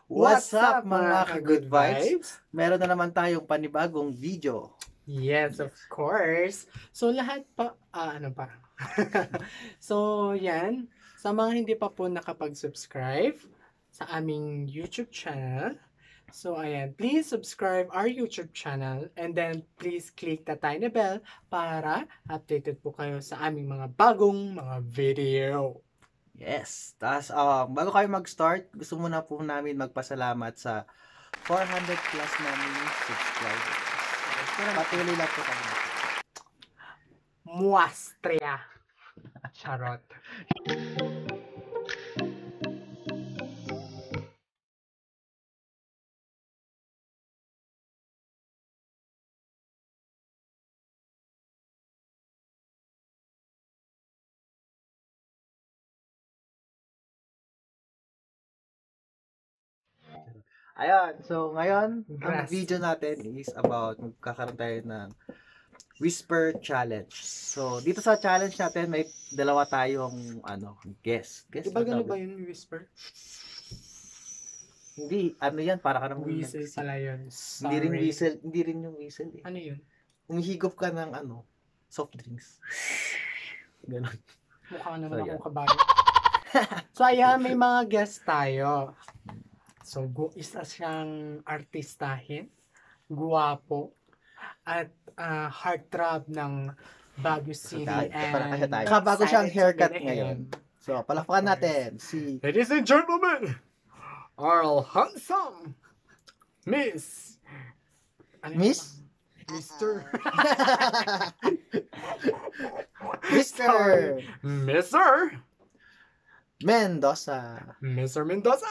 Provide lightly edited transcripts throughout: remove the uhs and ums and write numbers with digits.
What's up mga ka-good vibes? Meron na naman tayong panibagong video. Yes, of course. So lahat pa, ano pa? So yan, sa mga hindi pa po nakapag-subscribe sa aming YouTube channel, so ayan, please subscribe our YouTube channel and then please click the tiny bell para updated po kayo sa aming mga bagong mga video. Yes. Tapos, bago kayo mag-start, gusto muna po namin magpasalamat sa 400 plus namin subscribers. Patuloy lang po kami. Muastria. Charot. Ayan, so ngayon, ang Grass. video natin is about magkakaroon tayo ng Whisper Challenge. So, dito sa challenge natin, may dalawa tayong guest. Guest Diba gano'n tawag? ba yun, whisper? Hindi, ano yan, para ka naman Whistle pala yun. Hindi rin Sorry. whistle, hindi rin yung whistle eh. Ano yun? Umihigop ka ng soft drinks. Ganon. Mukha naman So, akong yan. kabayo. So, ayan, may mga guest tayo. So, isa siyang artistahin, guwapo, at heartthrob ng Baguio City and Kabago siyang Silent haircut Bilhin. ngayon. So, palakpakan natin si Ladies and gentlemen, our handsome Miss. Ano Miss? yun? Mr. Mr. Mendoza. Mr. Mendoza.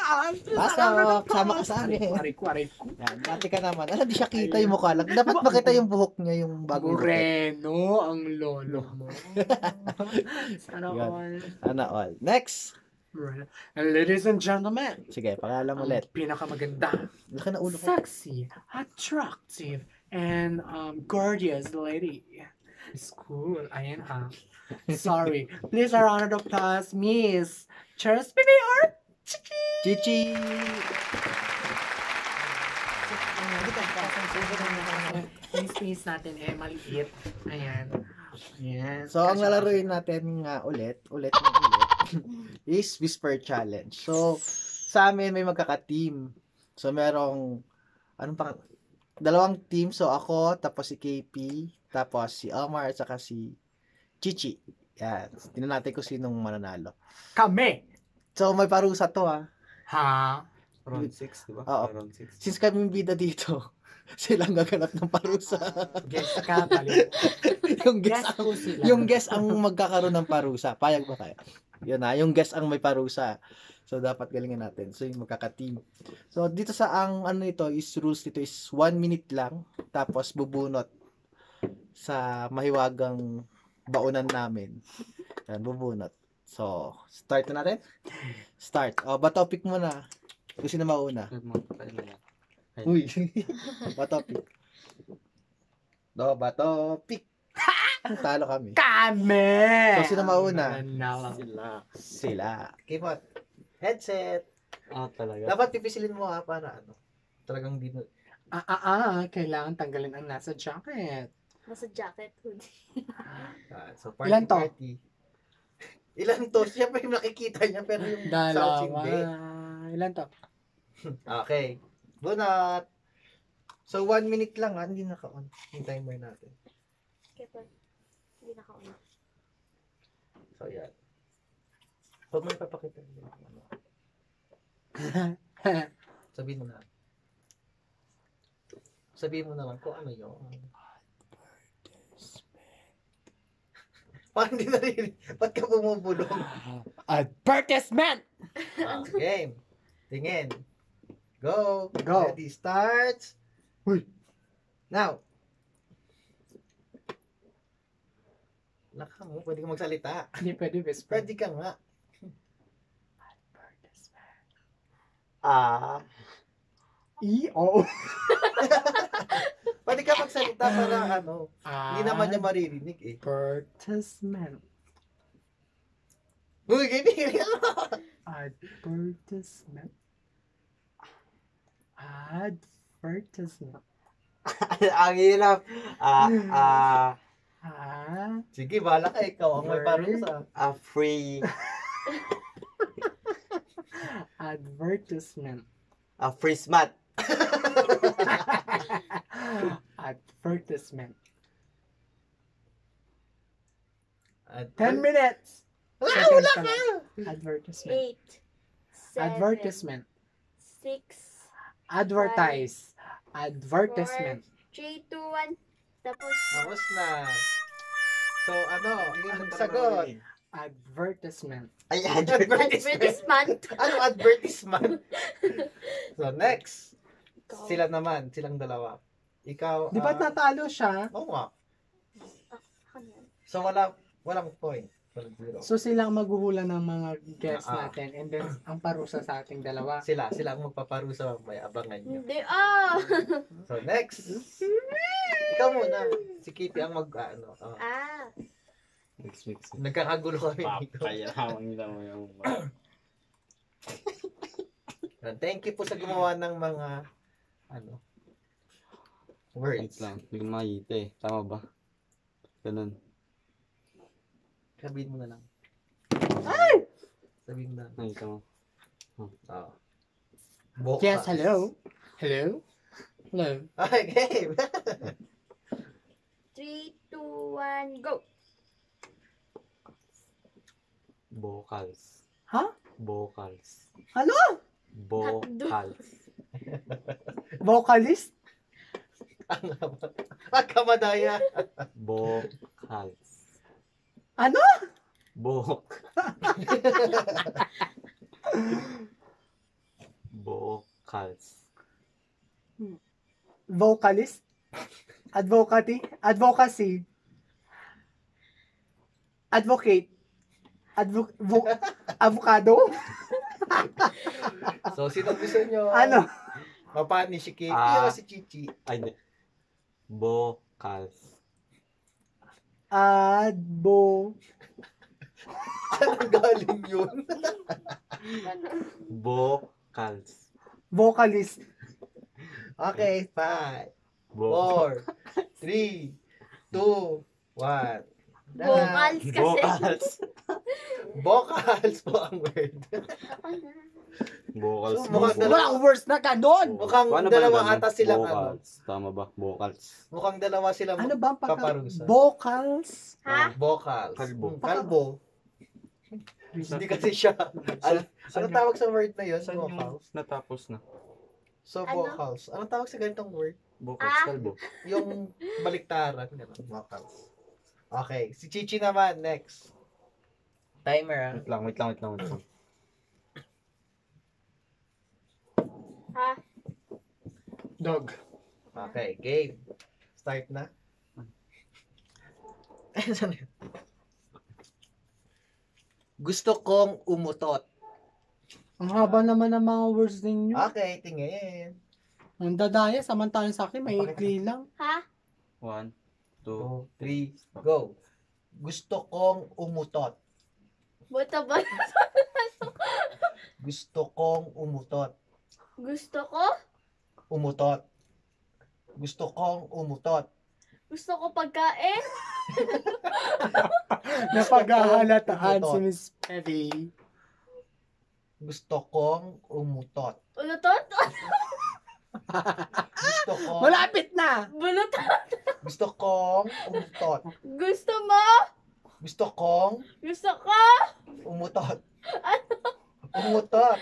Pasok, sama ka sa amin. Kwari. Yan, dati ka naman. Di siya kita yung mukha lang. Dapat makita yung buhok niya, yung bagong buhok. Moreno ang lolo mo. Sana Yan. all. Sana all. Next. And ladies and gentlemen, Sige, pangalan mo ulit. ang pinakamaganda, Laki na ulo ko. sexy, attractive, and gorgeous lady. School, ayan ha. Sorry. Please a round of applause, Miss Cheers PBR. Chichi! Yung space natin maliit. Ayan. Ayan. So, ang lalaroin natin nga ulit is Whisper Challenge. So, sa amin may magkaka-team. So, merong, dalawang team. So, ako, tapos si KP, tapos si Omar, at saka si Chichi. Yan. Tingnan natin kung sinong mananalo. Kami. So, may parusa to Ha? Round 6, di ba? Oo. Round 6. Since kami yung bida dito, sila ang gaganap ng parusa. Guess ka, balik. yung Guess guest ko sila. yung guest ang magkakaroon ng parusa. Payag ba kayo? Yun na, yung guest ang may parusa. So, dapat galingan natin. So, yung magkaka-team. So, dito sa rules nito is 1 minute lang. Tapos, bubunot sa mahiwagang baunan namin. Yan, bubunot. So, start na natin? Start. O, ba topic mo na? Kung sino mauna? Uy. Ba topic? Ba topic? Talo kami. Kami! So, sino mauna? Nanalo. Sila. Keyboard. Headset. Talaga. Dapat pipisilin mo para talagang di mo. Kailangan tanggalin ang nasa jacket. Nasa jacket, hoodie. So, party, Ilan to? party. Ilan to? Siyempre yung nakikita niya, pero yung sounds Dalawa. hindi. Ilan to? Okay. Bunot. So, 1 minute lang hindi naka-on yung timer natin. Kaya pa, hindi nakauna. So, yan. Huwag mo ipapakita. Sabihin mo na. Sabihin mo naman kung ano yun. Parang hindi narinig. Ba't ka bumubulong? Advertisement! Game. Tingin. Go. Go. Ready, start. Uy. Now. Naka mo, pwede ka magsalita. Hindi pwede whisper. Pwede ka nga. Advertisement. Oo. Pwede ka magsalita para hindi naman niya maririnig eh. Advertisement. Uy, ganyan. Advertisement. Advertisement. Ang hirap. Ah, Sige, bahala ka. Ikaw ang may parusa. Free. advertisement. Free smart. Advertisement. At 10 minutes. Wala ka! Advertisement. 8, 7, Advertisement. 6, Advertise. Advertisement. 3, 2, 1. Tapos, Tapos na. So, ano? Ang sagot. Advertisement. Ay, advertisement. Ano advertisement? So, next. Ikaw. Sila naman. Silang dalawa. Ikaw, Di ba natalo siya? Oo nga. Ako na yan. So, walang point. Walang zero. So sila ang maghuhula ng mga guests Ah. natin and then ang parusa sa ating dalawa. Sila ang magpaparusa. May abangan nyo. Hindi, So, next. Ikaw muna. Si Kitty ang Mix. nagkakagulo kami dito. Kaya hawang nila mo yung... Thank you po sa gumawa ng mga Wait words. lang. Hindi ko makita eh. Tama ba? Ganun. Sabihin mo na lang. Sabihin mo na lang. Nakita mo. Boka. Yes, hello. Hello. Hello. Okay, game. 3, 2, 1, go. Vocals. Ha? Vocals. Ano? Vocals. Vocalist? Ang kamadaya. Vocals. Ano? Vocals. Vocalist? Advocacy? Advocate? Avocado? So, sino gusto nyo? Ano? Mapani si Kitty o si Chichi? Ay, hindi. Vocals. Saan galing yun? Vocals. Vocalist. Okay, 5, 4, 3, 2, 1. Vocals kasi. Vocals. Vocals po ang word. Ako na. Vocals. So, mukhang dalawa- Walang words na ganon! Mukhang Paano ba dalawa yung ganun? ata silang Vocals. Tama ba? Vocals. Mukhang dalawa silang Ano ba ang paparusa. Vocals? Ha? Vocals. Kalbo. Kalbo. Hindi kasi siya. Ano tawag sa word na yun? Saan yung Vocals. natapos na? So, Ano? vocals. Anong tawag sa ganitong word? Vocals. Ah. Kalbo. Yung baliktaran. Ganun, vocals. Okay. Si Chichi naman, next. Timer, Wait lang. Ha? Dog. Okay, game. Start na. Saan yun? Gusto kong umutot. Ang haba naman ng mga words ninyo. Okay, tingin. Ang dadaya, samantalang sa akin, may ikli lang. Ha? 1, 2, 2, 3, go. Gusto kong umutot. Buto ba? Gusto kong umutot. Gusto ko? Umutot. Gusto kong umutot. Gusto ko pagkain? Napaghahalataan si Miss Perry. Gusto kong umutot. Unutot? Gusto kong Malapit na! Bulutot? Gusto kong umutot. Gusto mo? Gusto kong Gusto ko? umutot. Umutot.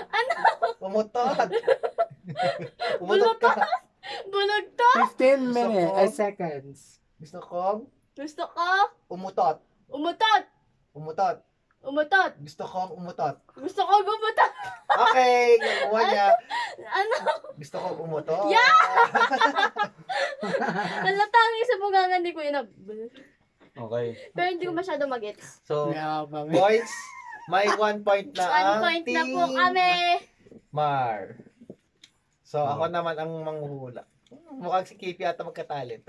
Umutot. Umutot ka. Bulugto? 15 Gusto minutes, ko- seconds. Gusto kong Gusto ko? umutot. Umutot? Umutot. Umutot? Gusto kong umutot. Gusto ko gumutot? Okay, nakuha niya. Ano? Gusto kong umutot. Halatang sa bungangan hindi ko inab. Okay. Pero hindi ko masyado magets. So, Yeah, mami. points. May 1 point na 1 point na po kami. Mar. So, ako naman ang manghuhula. Mukhang si Kipi ata magkatalent.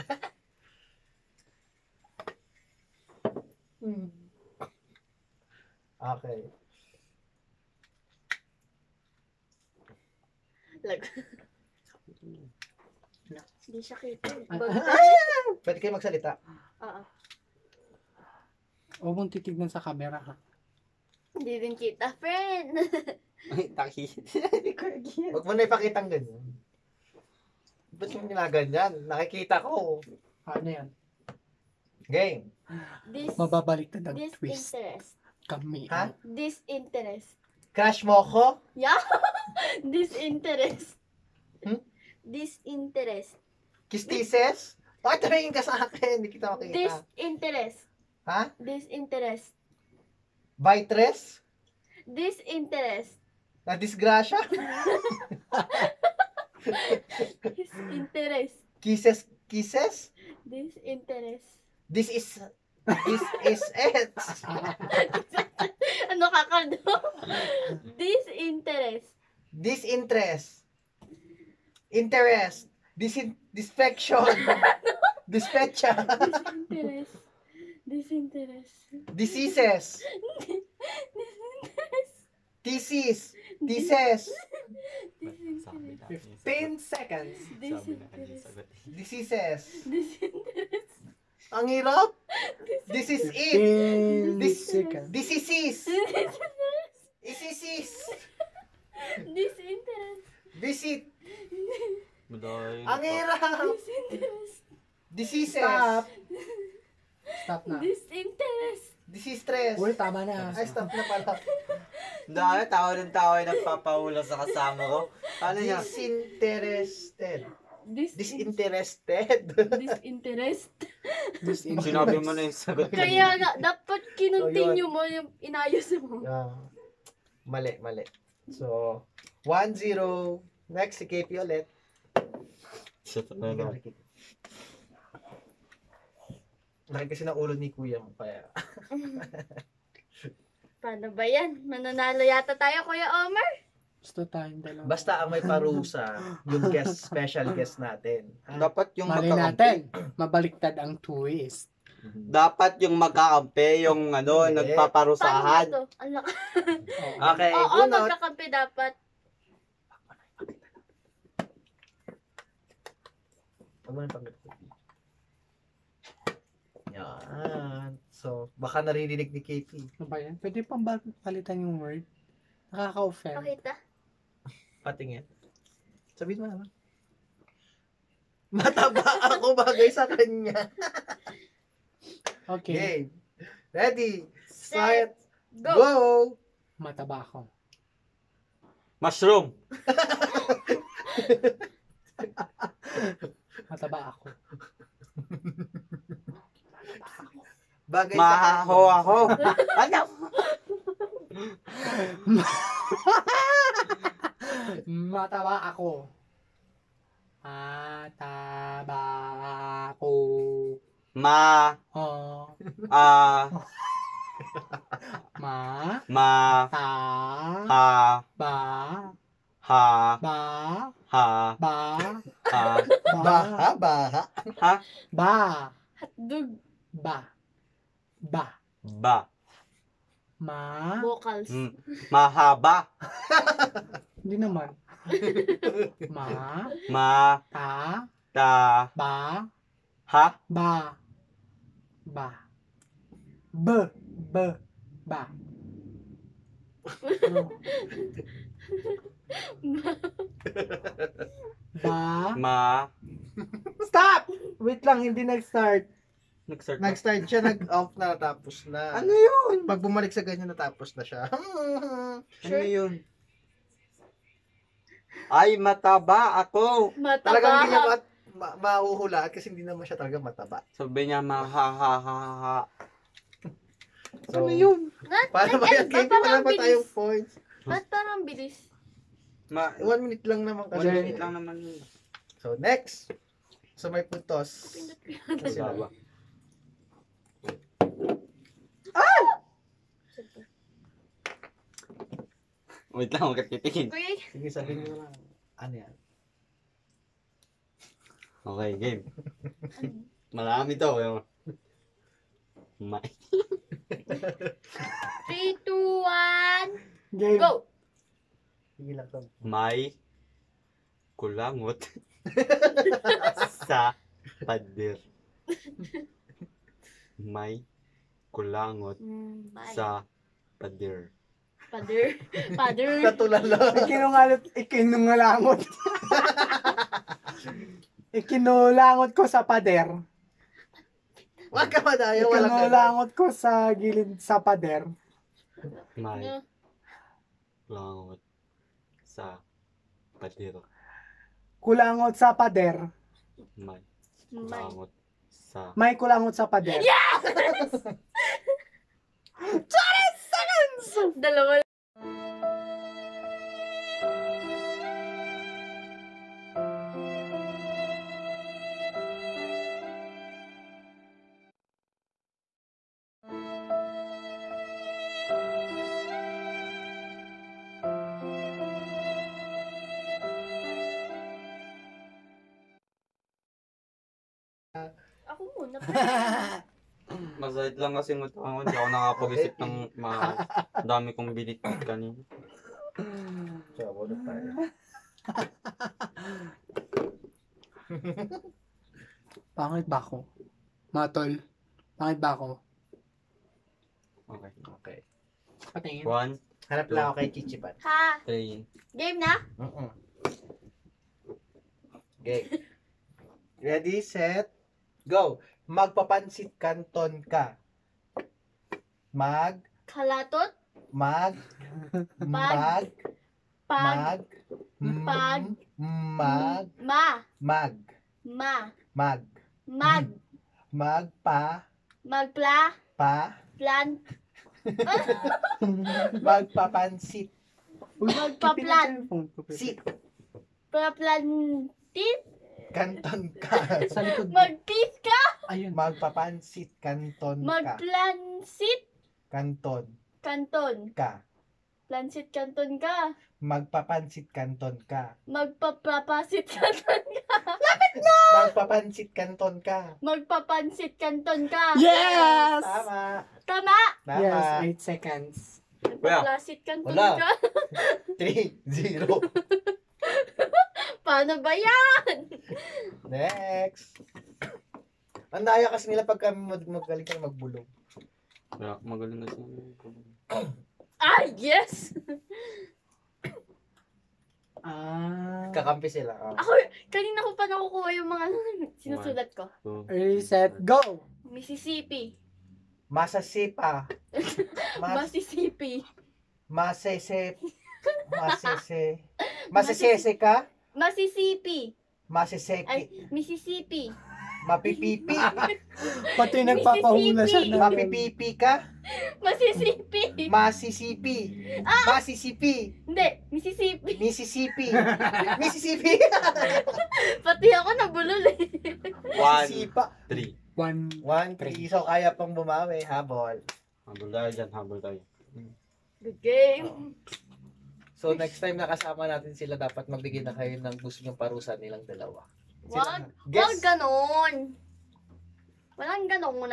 Okay. Hindi siya kita. Pwede kayo magsalita. Oo. Huwag mong titignan sa camera, ha? Hindi din kita, friend. Ay, taki. Huwag mo na ipakita ang ganyan. Ba't yung ginaganyan? Nakikita ko. Ano yan? Game. Mababalik na ng twist. Disinterest. Kami. Ha? Disinterest. Crush mo ko? Yeah. Disinterest. Hmm? Disinterest. Kistises? Bakit tumingin ka sa akin? Hindi kita makita. Disinterest. Ha? Disinterest. Vitress? Disinterest. Na disgrasya? Disinterest. Kisses? Kisses? Disinterest. This is it. Ano kakado? Disinterest. Disinterest. Interest. Displection. Dispecha. Disinterest. Disinterest. Diseases. Disinterest. Thesis. Thesis. Sabi na. 15 seconds. Sabi na kanya sagot. Diseases. Disinterest. Ang hirap. This is it. 15 This- seconds. Diseases. Disinterest. Diseases. Disinterest. Visit. Madaya Ang hirap. Disinterest. Diseases. Stop. Stop na. Disinterest. Distress. Uy, tama na. Ay, stop na pala. Dahil tawa ng tawa yung nagpapahula sa kasama ko. Ano niya? Disinterested. Disinterest. Disinterested. Disinterest. Sinabi mo na yung sagot. Kaya nga, dapat kinontinue mo yung inayos mo. Mali, mali. So, 1-0. Next, si KP ulit. Sa talaga. Laki kasi ng ulo ni kuya mo. Kaya, Paano ba yan? Mananalo yata tayo, Kuya Omar. Gusto tayong dalawa. basta ang may parusa, yung guest, special guest natin. Dapat yung Mali natin. Mabaliktad ang twist. Dapat yung magkakampi, yung ano, Hindi. Paano ba nagpaparusahan. to? Ang laki. Okay, Oo, bunot. magkakampi dapat. Huwag mo na ipakita. Yan. So, baka naririnig ni KP. Ano ba yan? Pwede pang palitan yung word? Nakaka-offend. Pakita. Patingin. Sabihin mo naman. Mataba ako bagay sa kanya. Okay. Okay. Ready. Set. Start. Go! Go! Mataba ako. Mushroom. Mataba ako. Bagay sa Mahaho kanya. ako. Ano? Mataba ako. Mataba ako. Ma. Oh. A. Ma. Ma. Ta. Ha. Ba. Ha. Ba. Ha. Ba. Ha. Baha, baha. Ha. Ba. Hotdog. Ba. Ba. Ba. Ma. Vocals. Mahaba. Hindi naman. Ma. Ma. Ta. Ta. Ba. Ha. Ba. Ba. B. B. Ba. Ba. Ma. Stop! Wait lang, hindi nag-start. Nag-start. Nag-start siya, nag-off na, tapos na. Ano yun? Pag bumalik sa ganyan, natapos na siya. Ano yun? Ay, mataba ako. Talagang hindi niya Mataba. mahuhulaan kasi hindi naman siya talaga mataba. Sabi niya, mahahaha. So, Ano yun? paano ba yan? Ba't KP, wala parang pa tayong bilis? points. Ba't parang bilis? 1 minute lang naman 1 kasi. minute lang naman yun. So, next. So, may puntos. Pindot ko yan. Mataba. Wait lang, huwag titingin. Kuya, Sige, sabihin mo lang. Ano yan? Okay, game. Marami to. May. 3, 2, 1, Game. go! Sige lang to. May. kulangot sa pader. May kulangot Bye. sa pader. Father. Father. Natulala. Ikinulangot. Ikinulangot ko sa pader. Wag ka madaya, walang ganun. Ikinulangot ko sa gilid sa pader. May Ano? kulangot sa pader. Kulangot sa pader. May May. kulangot sa May kulangot sa pader. Dalawa. Ako muna. Masahit lang kasi ng utak ko. Hindi ako nakapag-isip ng dami kong binit kanina. So, wala tayo. Pangit ba ako? Matol. Pangit ba ako? Okay. Okay. Patingin. 1, Hanap lang ako kay Chichipan. Ha? 3, Game na? Okay. Ready, set, go. Magpapansit kanton ka. Kalatot? Mag, Pag. mag, Pag. mag, Ma. mag, Ma. mag, Mag. magpa, Magpla. pa, Plan. magpapansit, Magpaplan. sit, Paplantit. kanton ka. Sa likod. Magpis ka. Ayun. Magpapansit kanton ka. Magplansit. Kanton Kanton. ka. Plansit kanton ka. Magpapansit kanton ka. Magpapapasit kanton ka. Magpapansit kanton ka. Magpapansit kanton ka. Yes! Tama. Tama. Tama. Yes, 8 seconds. Magpaplasit kanton Wala. ka. 3-0. Paano ba yan? Next. Ang daya kasi nila pag kami magaling kami magbulong. kaya magaling na siya. Ay, yes! Kakampi sila. Oh. Ako, kanina ko pa nakukuha yung mga sinusulat ko. 2, Reset, go! Mississippi. Masasipa. Mississippi. Masese. Masesese ka? Mississippi. Ay, Maseseki. Mississippi. Mapipipi. Pati nagpapahula siya na. Mapipipi ka? Mississippi. Masisipi. Masisipi. Hindi, Mississippi. Mississippi. Mississippi. Pati ako nabulol eh. 1, Sisipa. 3. 1, 1-3. So, kaya pang bumawi. Habol. Habol tayo dyan, habol tayo. Good game. So, next time na kasama natin sila, dapat magbigay na kayo ng gusto nyong parusa nilang dalawa. Wag, Guess. wag ganon. Walang ganon ng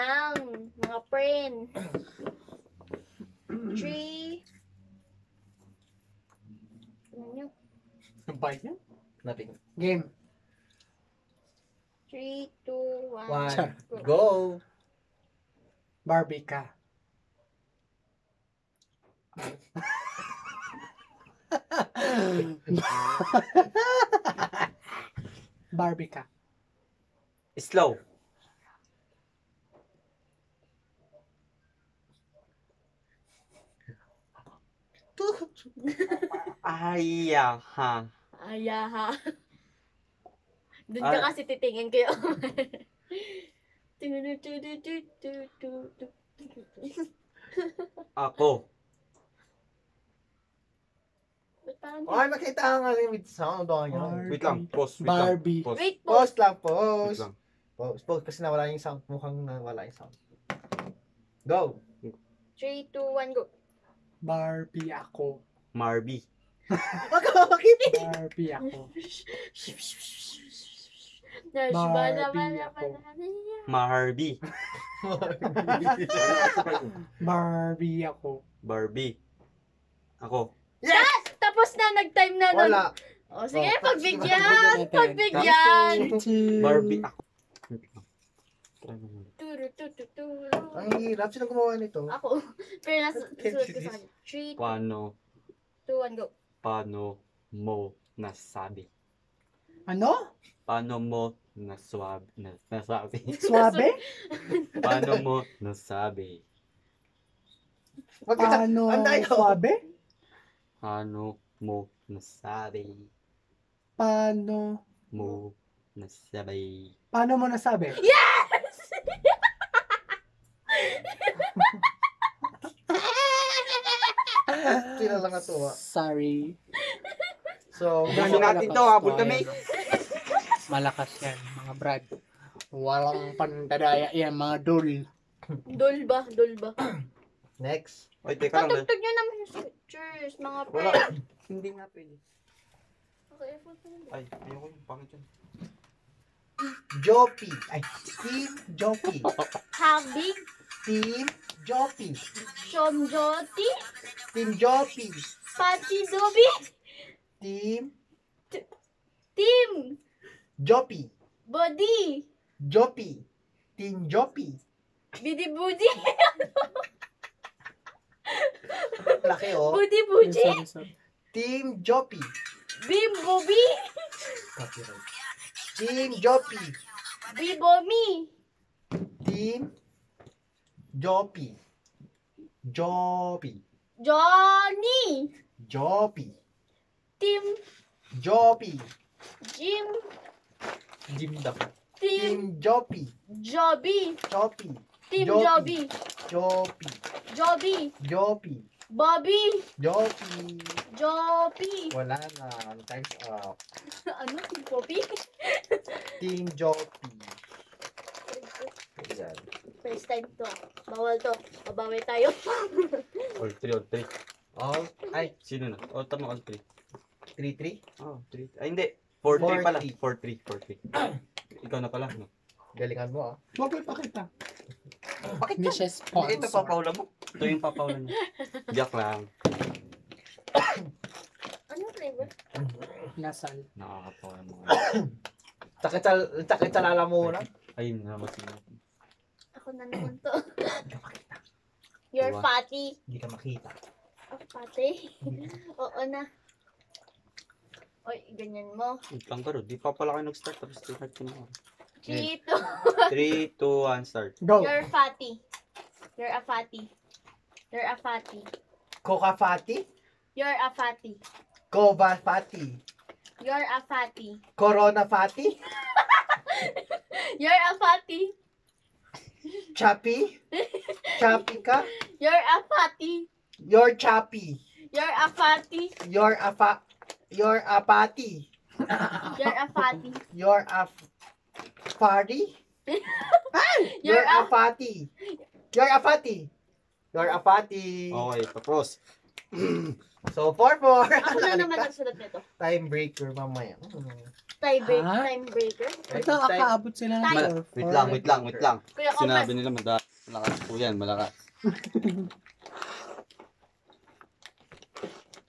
mga friend. 3. Ano nyo? ba yan? Nothing. Game. 3, 2, 1. 1. Go. Barbie ka. Barbie ka. Slow. Ayaha. Ayaha. Doon ka kasi titingin kayo. Ako. Ay, makita ang limit sound. Wait lang, pause. Barbie. Pause. Wait po. Pause lang, Wait pause. lang. Pause kasi nawala yung sound. Mukhang nawala yung sound. Go. 3, 2, 1, go. Barbie ako. Marby. Wag ka makinig. Barbie ako. Marby. Barbie ako. Barbie. Ako. Yes! Tapos na, nag-time na nun. Wala. O, sige, Oh, pagbigyan! sige, Pagbigyan! Barbie ako. Try mo muna. Turu, tu, tu, turu. Ang hirap. Sino gumawa nito? Ako. Pero nasa Can't sulat you ko sa this? kanya. 3, Paano 2, 1, go. mo nasabi? Ano? Paano mo nasabi? Swabe? Paano mo nasabi? Wag ka na. Paano Anday ko. swabe? Paano mo nasabi? Paano? Mo nasabi? Paano mo nasabi? Yes! Sino lang natuwa. Sorry. So, Gusto natin to, habol kami. Malakas yan, mga brad. Walang pandadaya yan, mga dul. Dulba, dulba. next. Oy, teka lang. Patugtog nyo naman yung scriptures, mga Wala. friend. Hindi nga pwede. Okay, photo mo. Ay, ayoko yung pangit yun. Jopi. Ay, Team Jopi. Habig, Team Jopi. Shomjoti, Team Jopi. Pati Dobi, Team Team, Jopi. Body, Jopi. Team Jopi. Bidi Budi, Laki oh. Budi Budi, Sorry, sorry. Team Jopi. Bim Bobi, Copyright. Team Jopi. Bibomi, Team Jopi. Jopi. Johnny, Jopi. Team Jopi. Jim, Jim dapat. Team Team Jopi. Joby, Jopi. Team Joby. Joby, Jopi. Joby, Jopi. Bobby, Jopi. Joby, Wala na. Time's up. ano, Team Poppy? Team Jopi. Ayan. First time to. Bawal to. Babawi tayo. All 3, all 3. All, ay, Sino na? Oh, tama, all 3. 3-3. Oh, 3. Ay, hindi. 4-3 pala. 4-3. 4-3. Ikaw na pala, no? Galingan mo ah. Huwag mo ipakita. Bakit Hindi siya sponsor. Ito, papaula mo. Ito yung papaula niya. Joke lang. Ano flavor? Nasal. Nakakatawa mo. Sakit sa lalamunan. Ayun na, masina. Ako na naman to. You're Diba? fatty. Hindi ka makita. Oh, fatty? Oo na. Oy, ganyan mo. Wait lang ka ro. Di pa pala kayo nag-start. Tapos start ko na. Chito. 3, 2, 1, start. Go. You're fatty. You're a fatty. You're a fatty. Coca Fatty. You're a fatty. Cova Fatty. You're a fatty. Corona Fatty. You're a fatty. Chappy. Chappy ka. You're a fatty. You're chappy. You're a fatty. You're a You're a patty. You're a fatty. You're a party. You're a fatty. You're a fatty. You're a fatty. Okay, tapos. So, 4-4. Ako na naman nagsulat nito. Tiebreaker mamaya. Ha? Timebreaker. Ba't nakakaabot sila ng Tay. Wait lang. Kuya Sinabi Opas. nila malakas po yan, malakas.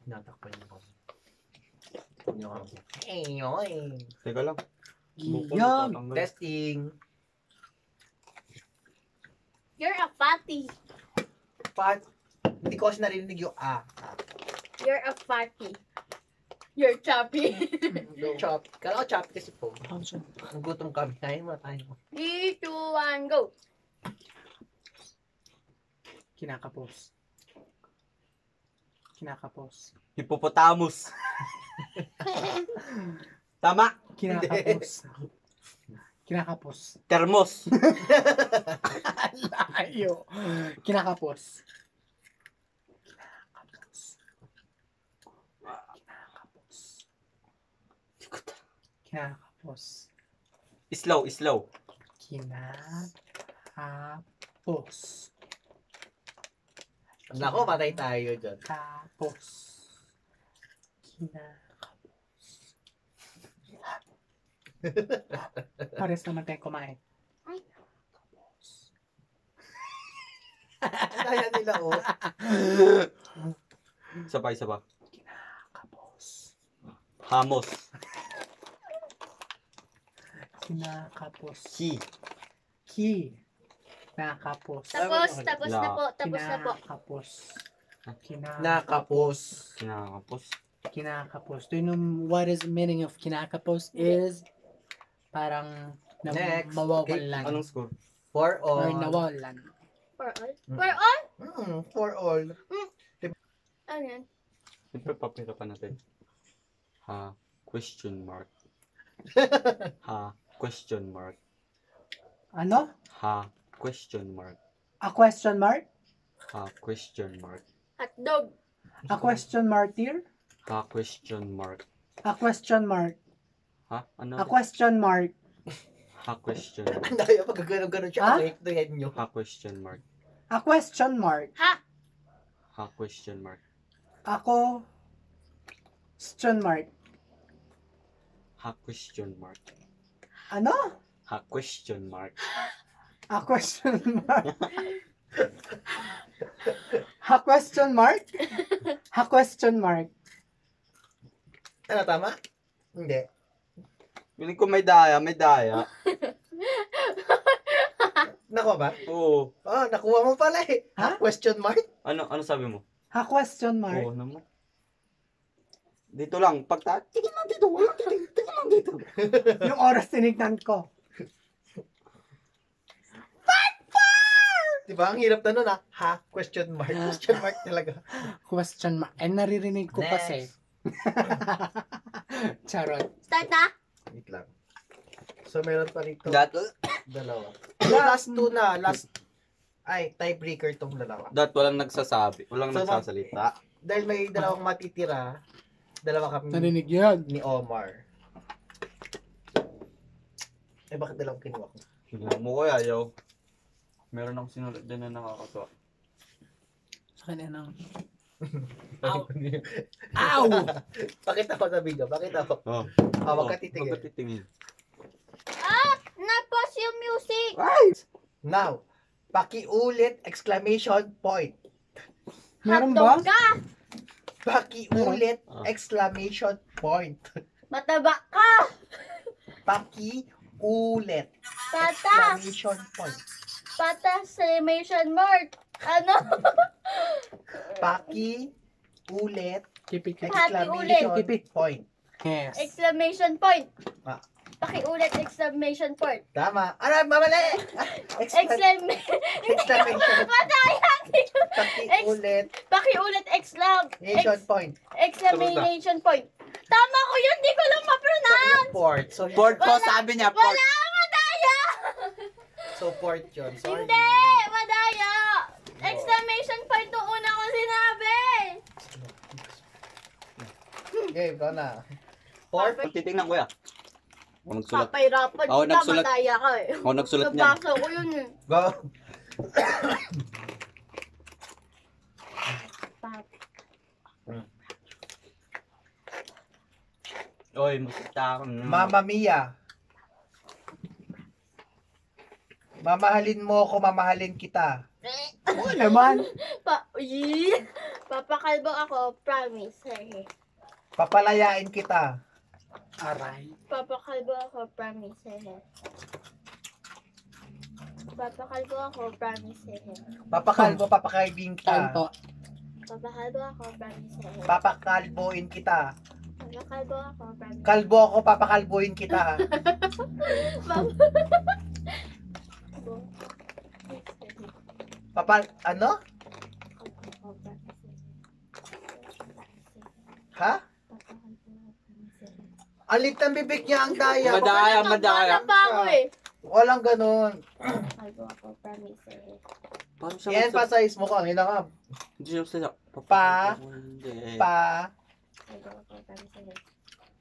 Natakpan niyo ako. Ayoy. Teka lang. Yan. Testing. You're a fatty. Hindi ko kasi narinig yung You're a fatty. You're choppy. Chop. Kala ko chop kasi po. Nagutom kami. Kain mo tayo. 3, 2, 1, go. Kinakapos. Kinakapos. Hippopotamus. Tama. Kinakapos. Kinakapos. Termos. Layo. Kinakapos. Kinakapos. Islaw. Kinakapos. Nako, patay tayo dyan. Kapos. Kinakapos. Pares naman tayo kumain. Kapos. Kaya nila Isa pa. Kinakapos. Hamos. Kinakapos. Ki. Ki. Nakapos. Tapos na po. Tapos na po. Kinakapos. Nakapos. Kinakapos. Kinakapos. Do you know what is the meaning of kinakapos? Is parang Next. mawawalan. Anong score? For Or all. nawalan. For all? For all? For all. Ano yan? Siyempre, papirapan natin. Ha, question mark. Ha, question mark. Ano? Ha, question mark. A question mark? Ha, question mark. Hotdog. A question mark here? Ha, question mark. A question mark. Ha? Ano? A question mark. Ha, question mark. Ang daya pag gano'n siya. Ha? Tingnan nyo. Ha, question mark. A question mark. Ha? Ha, question mark. Ako. Question mark. Ha, question mark. Ano? Ha, question mark. A question mark. A question mark? A question mark. Ano, tama? Hindi. Piling ko may daya, may daya. Nakuha ba? Oo. Nakuha mo pala eh. Ha? Question mark? Ano sabi mo? A question mark. Oo naman. Dito lang. Tingin lang dito. Wala, tingin lang dito. Yung oras tinignan ko. Diba? Ang hirap na nun ha? Question mark. Question mark talaga. Question mark. Eh, naririnig ko Next. kasi. Charot. Start na? Wait lang. So, meron pa rito. That Dalawa. Last two na. Ay, tiebreaker tong dalawa. walang nagsasabi. Walang So, nagsasalita. Dahil may dalawang matitira, dalawa kami Narinig yun. ni Omar. Eh, bakit dalawang kinuha ko? Tingnan mo ko yaw. Meron akong sinulat dyan na nakakatawa. Sa kanya nang. Ow! Ow! Pakita ko sa video. Pakita ko. Oh. Wag ka titingin. Wag ka titingin. Na-pause yung music. Now, pakiulit exclamation point. Meron ba? Hotdog ka. Pakiulit exclamation point. Mataba ka. Pakiulit Pata. exclamation point. Pata. Exclamation mark. Ano? Pakiulit Kipik. exclamation Kipik. point. Yes. Exclamation point. Ah. Pakiulit exclamation point. Tama. Ano, mamali! Exclamation. Madaya. Pakiulit Pakiulit exclamation point. exclamation point. Tama ko yun, di ko lang ma-pronounce. Port. So, Port po, sabi niya. Port. Wala, madaya. so port yun. Sorry. Hindi, madaya. Exclamation point nung una ko sinabi. Okay, ikaw na. Port. Titingnan ko ya. Ako nagsulat. Papahirapan Ako kita, nagsulat. madaya ka eh. Ako nagsulat niyan. Nabasa ko yun eh. Go. Oy, masita ako na. Mama Mia. Mamahalin mo ako, mamahalin kita. Oo naman. Papakalbo ako, promise. Papalayain kita. Aray. Papakalbo ako, promise. Papakalbo ako, promise. Papakalbo, papakaibing kita. Tanto. Papakalbo ako, promise. Papakalboin kita. Papakalbo ako, promise. Kalbo ako, papakalboin kita. Ano? Ha? Alit ng bibig niya ang daya. Madaya, Wala madaya. pa ako eh. Walang ganun. Papakalbo ako, promise. Paano siya I-emphasize mo ko. Hindi na Hindi siya magsalita. Pa. Hindi.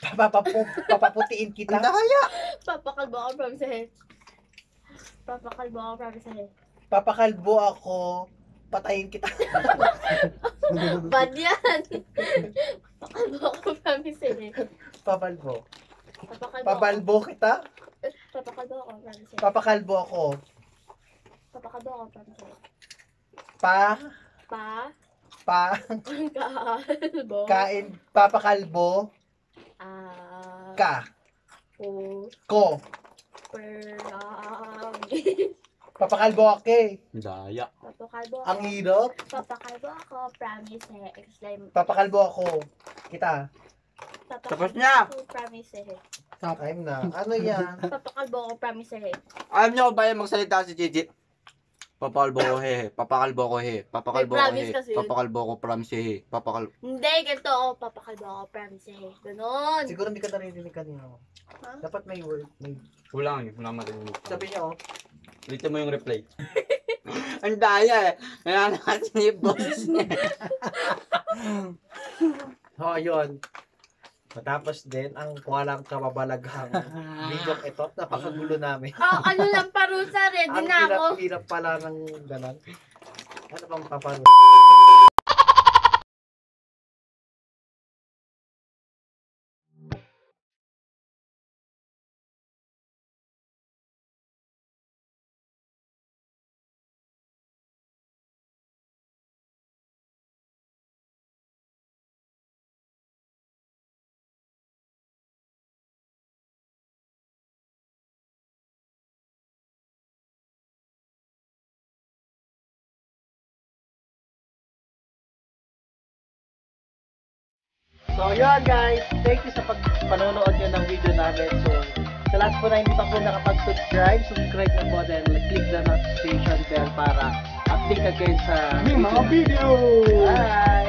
Papakalbo ako, promise. Papaputiin kita. Ang daya. Papakalbo ako, promise. Papakalbo ako, promise. Papakalbo ako. Patayin kita. Bad yan. Papakalbo ako, promise. Pabalbo. Papakalbo ako. Pabalbo kita. Papakalbo ako, promise. Papakalbo ako. Papakalbo ako, promise. Pa. Kalbo. Kain. Papakalbo. Ka. Po. Ko. Promise. Papakalbo ako. Daya. Papakalbo Ang ako. hirap. Papakalbo ako. Promise eh. Exclaim. Papakalbo ako. Kita. Tapos na. Ako, promise eh. Time na. Ano yan? Papakalbo ako. Promise eh. Alam niyo ba yung magsalita si Gigi? Papakalbo ko he, papakalbo ko he, papakalbo ko May promise he, kasi yun. papakalbo ko promise he, Hindi, ganito ako. Papakalbo ako. Promise eh. Ganon. Siguro hindi ka narinig kanina. Ha? Dapat may word. May... Wala nga, wala marinig. Sabi niya, oh. Dito mo yung replay. Ang daya eh. Kaya natin yung boss niya. Oh, yun. Matapos din ang walang kababalaghang video ito. Napakagulo namin. Oh, ano lang parusa. Ready Ang na ako. hirap pala ng ganon. Ano bang paparo? So yun guys, thank you sa panonood nyo ng video namin. So sa lahat po na hindi pa po nakapag-subscribe, subscribe na po then click the notification bell para update ka kayo sa May mga video! Bye!